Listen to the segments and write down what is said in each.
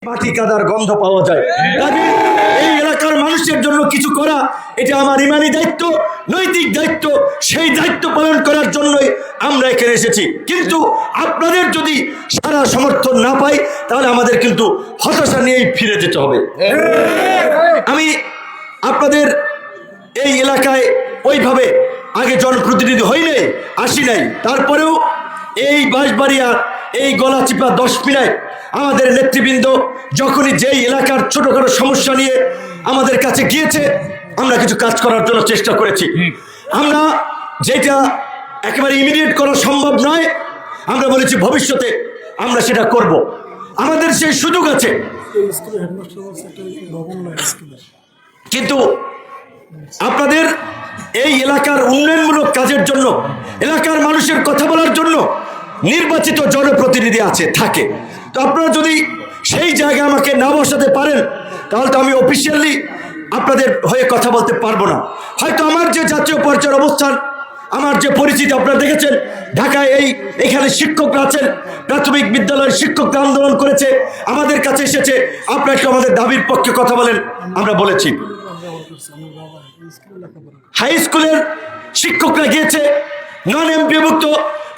মাটি কাদার গন্ধ পাওয়া যায়। এই এলাকার মানুষের জন্য কিছু করা এটা আমার ইমানি দায়িত্ব, নৈতিক দায়িত্ব। সেই দায়িত্ব পালন করার জন্যই আমরা এখানে এসেছি। কিন্তু আপনাদের যদি সারা সমর্থন না পাই তাহলে আমাদের কিন্তু হতাশা নিয়েই ফিরে যেতে হবে। আমি আপনাদের এই এলাকায় ওইভাবে আগে জনপ্রতিনিধি হই নাই, আসি নাই, তারপরেও এই বাঁশবাড়িয়া এই গলাচিপা 10 মিনায় আমাদের নেতৃবৃন্দ যখনই যেই এলাকার ছোটখাটো সমস্যা নিয়ে আমাদের কাছে গিয়েছে আমরা কিছু কাজ করার জন্য চেষ্টা করেছি। আমরা যেটা একেবারে ইমিডিয়েট করা সম্ভব নয়, আমরা বলেছি ভবিষ্যতে আমরা সেটা করব। আমাদের সেই সুযোগ আছে, কিন্তু আপনাদের এই এলাকার উন্নয়নমূলক কাজের জন্য, এলাকার মানুষের কথা বলার জন্য নির্বাচিত জনপ্রতিনিধি থাকে। তো আপনারা যদি সেই জায়গায় আমাকে না বসাতে পারেন তাহলে তো আমি অফিসিয়ালি আপনাদের হয়ে কথা বলতে পারবো না। হয়তো আমার যে জাতীয় পর্যায়ের অবস্থান, আমার যে পরিচিতি আপনারা দেখেছেন, ঢাকায় এখানে শিক্ষকরা আছেন, প্রাথমিক বিদ্যালয়ের শিক্ষকরা আন্দোলন করেছে, আমাদের কাছে এসেছে, আপনারা একটু আমাদের দাবির পক্ষে কথা বলেন। আমরা বলেছি হাই স্কুলের শিক্ষকরা গিয়েছে, নন এমপিভুক্ত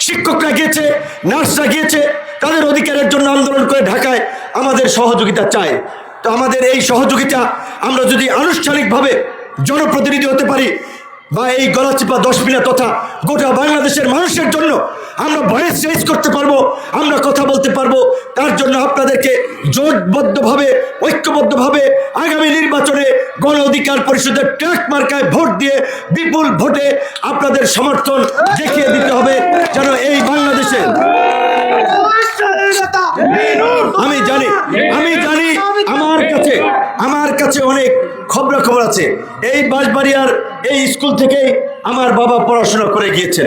শিক্ষকরা গিয়েছে, নার্সরা গিয়েছে, তাদের অধিকারের জন্য আন্দোলন করে ঢাকায় আমাদের সহযোগিতা চায়। তো আমাদের এই সহযোগিতা আমরা যদি আনুষ্ঠানিকভাবে জনপ্রতিনিধি হতে পারি বা এই গলাচিপা 10 মিনা তথা গোটা বাংলাদেশের মানুষের জন্য আমরা ভয়েস রেজ করতে পারবো, আমরা কথা বলতে পারবো, তার জন্য আপনাদেরকে জোটবদ্ধভাবে, ঐক্যবদ্ধভাবে আগামী নির্বাচনে গণ অধিকার পরিষদের ট্র্যাক মার্কায় ভোট দিয়ে বিপুল ভোটে আপনাদের সমর্থন দেখিয়ে দিতে হবে, যেন এই বাংলাদেশে আমি জানি আমার কাছে অনেক খবরাখবর আছে। এই বাঁশবাড়িয়ার এই স্কুল থেকেই আমার বাবা পড়াশোনা করে গিয়েছেন,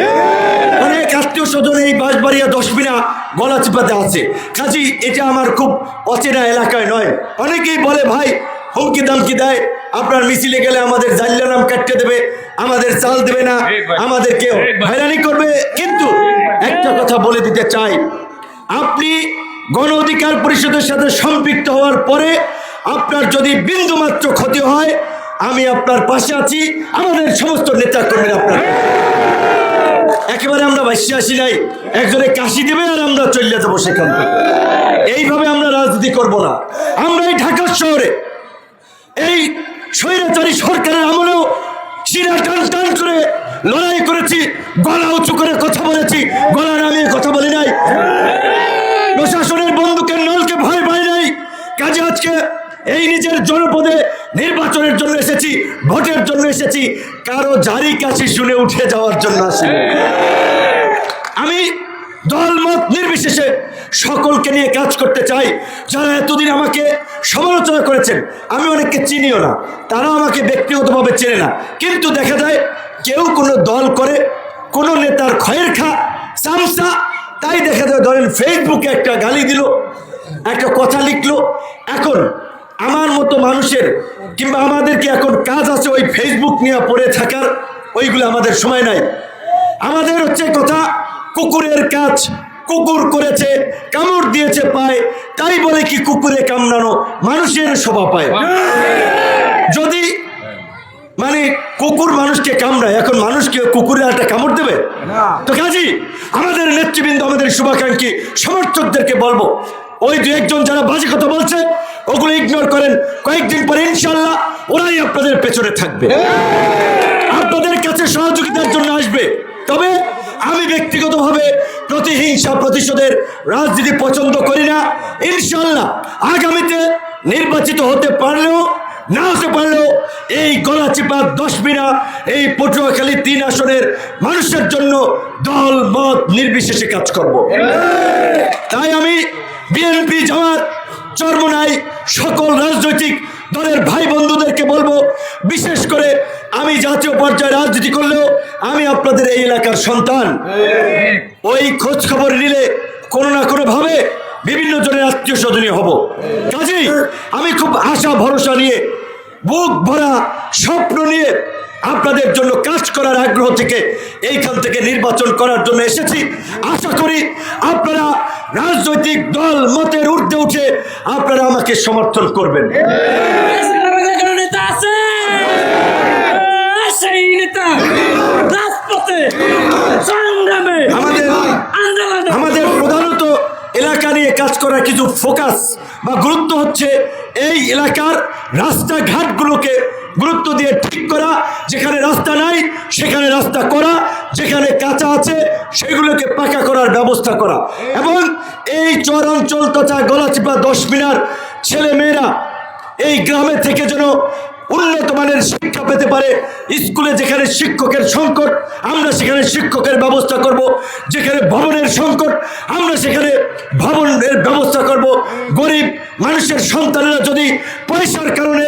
অনেক আত্মীয় স্বজন এই বাঁশবাড়িয়া 10 মিনা গলাচিপাতে আছে। কাজী এটা আমার খুব অচেনা এলাকায় নয়। অনেকেই বলে ভাই হুমকি দামকি দেয়, আপনার মিছিলে গেলে আমাদের জাল্লা নাম কাটতে দেবে, আমাদের চাল দেবে না, আমাদেরকে হয়রানি করবে। কিন্তু একটা কথা বলে দিতে চাই, আপনি গণ অধিকার পরিষদের সাথে সম্পৃক্ত হওয়ার পরে আপনার যদি বিন্দুমাত্র ক্ষতি হয় আমি আপনার পাশে আছি, আমাদের সমস্ত নেতা কর্মীরা আপনার একেবারে আমরা ভাসি আসি নাই, একজনে কাশি দেবে আর আমরা চলে যাবো সেখান থেকে। এইভাবে আমরা রাজনীতি করব না। আমরা এই ঢাকা শহরে এই স্বৈরাচারী সরকারের আমলেও শিরা টান টান করে লড়াই করেছি, গলা উঁচু করে কথা বলেছি, গলা নামিয়ে কথা বলি নাই, প্রশাসনের বন্দুকের নলকে ভয় পাই নাই। কাজে আজকে এই নিজের জনপদে নির্বাচনের জন্য এসেছি, ভোটের জন্য এসেছি, কারো জারি কাশি শুনে উঠে যাওয়ার জন্য আসি। আমি দলমত নির্বিশেষে সকলকে নিয়ে কাজ করতে চাই। যারা এতদিন আমাকে সমালোচনা করেছেন, আমি অনেককে চিনিও না, তারা আমাকে ব্যক্তিগতভাবে চেনে না, কিন্তু দেখা যায় কেউ কোনো দল করে, কোনো নেতার খয়ের খা চামচা, তাই দেখা যায় ধরেন ফেসবুকে একটা গালি দিল, একটা কথা লিখলো। এখন আমার মতো মানুষের কিংবা আমাদেরকে এখন কাজ আছে ওই ফেসবুক নিয়ে পড়ে থাকার, ওইগুলো আমাদের সময় নাই। আমাদের হচ্ছে কথা কুকুরের কাজ, কুকুর করেছে, কামড় দিয়েছে পায়, তাই বলে কি কুকুরে কামড়ানো মানুষের শোভা পায়? যদি মানে কুকুর মানুষকে কামড়ায়, এখন মানুষকে কুকুরের একটা কামড় দেবে? তো কাজী আমাদের নেতৃবৃন্দ, আমাদের শুভাকাঙ্ক্ষী সমর্থকদেরকে বলবো, ওই 2-1 জন যারা বাজে কথা বলছে ওগুলো ইগনোর করেন। কয়েকদিন পরে ইনশাল্লাহ ওরাই আপনাদের পেছনে থাকবে, আপনাদের কাছে সহযোগিতার জন্য আসবে। তবে আমি ব্যক্তিগতভাবে প্রতিহিংসা প্রতিশোধের রাজনীতি পছন্দ করি না। ইনশাল্লাহ আগামীতে নির্বাচিত হতে পারলেও না হতে পারলেও এই গলাচিপা 10 মিনা এই পটুয়াখালী 3 আসনের মানুষের জন্য দল মত নির্বিশেষে কাজ করব। তাই আমি বিএনপি, জামাত, চরমোনাই সকল রাজনৈতিক দলের ভাই বন্ধুদেরকে বলবো, বিশেষ করে আমি জাতীয় পর্যায়ে রাজনীতি করলেও আমি আপনাদের এই এলাকার সন্তান। ওই খোঁজ খবর নিলে কোনো না কোনো ভাবে বিভিন্ন জনের আত্মীয় স্বজনীয় হব। কাজেই আমি খুব আশা ভরসা নিয়ে, বুক ভরা স্বপ্ন নিয়ে আপনাদের জন্য কাজ করার আগ্রহ থেকে এইখান থেকে নির্বাচন করার জন্য এসেছি। আশা করি আপনারা রাজনৈতিক দল মতের ঊর্ধ্বে উঠে আপনারা আমাকে সমর্থন করবেন। নেতা আছে, সেই নেতা রাজপথে সংগ্রামে আমাদের প্রধানত এলাকা নিয়ে কাজ করার কিছু ফোকাস বা গুরুত্ব হচ্ছে এই এলাকার রাস্তাঘাটগুলোকে গুরুত্ব দিয়ে ঠিক করা, যেখানে রাস্তা নাই সেখানে রাস্তা করা, যেখানে কাঁচা আছে সেগুলোকে পাকা করার ব্যবস্থা করা, এবং এই চরাঞ্চল তথা গলাচিপা 10 মিনার ছেলে মেয়েরা এই গ্রামে থেকে যেন উন্নত মানের শিক্ষা পেতে পারে। স্কুলে যেখানে শিক্ষকের সংকট আমরা সেখানে শিক্ষকের ব্যবস্থা করব, যেখানে ভবনের সংকট আমরা সেখানে ভবনের ব্যবস্থা করব। গরিব মানুষের সন্তানেরা যদি পয়সার কারণে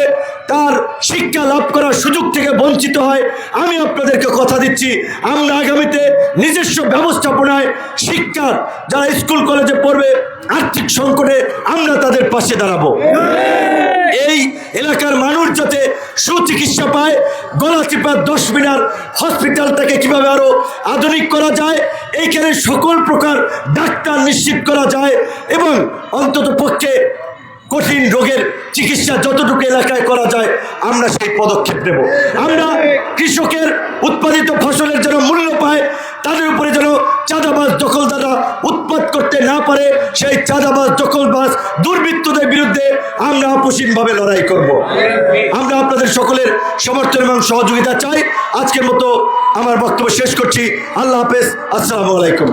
তার শিক্ষা লাভ করার সুযোগ থেকে বঞ্চিত হয়, আমি আপনাদেরকে কথা দিচ্ছি আমরা আগামীতে নিজস্ব ব্যবস্থাপনায় শিক্ষার যারা স্কুল কলেজে পড়বে আর্থিক সংকটে আমরা তাদের পাশে দাঁড়াবো। এই এলাকার মানুষ যাতে সুচিকিৎসা পায়, গলাচিপা 10 মিনার হসপিটালটাকে কিভাবে আরো আধুনিক করা যায়, এইখানে সকল প্রকার ডাক্তার নিশ্চিত করা যায় এবং অন্তত পক্ষে কঠিন রোগের চিকিৎসা যতটুকু এলাকায় করা যায় আমরা সেই পদক্ষেপ নেব। আমরা কৃষকের উৎপাদিত ফসলের যেন মূল্য পায়, তাদের উপরে যেন চাঁদাবাজ দখলদাররা উৎপাদ করতে না পারে, সেই চাঁদাবাজ দখলবাজ দুর্বৃত্তদের বিরুদ্ধে আমরা আপোষহীনভাবে লড়াই করব। আমরা আপনাদের সকলের সমর্থন এবং সহযোগিতা চাই। আজকের মতো আমার বক্তব্য শেষ করছি। আল্লাহ হাফেজ, আসসালামু আলাইকুম।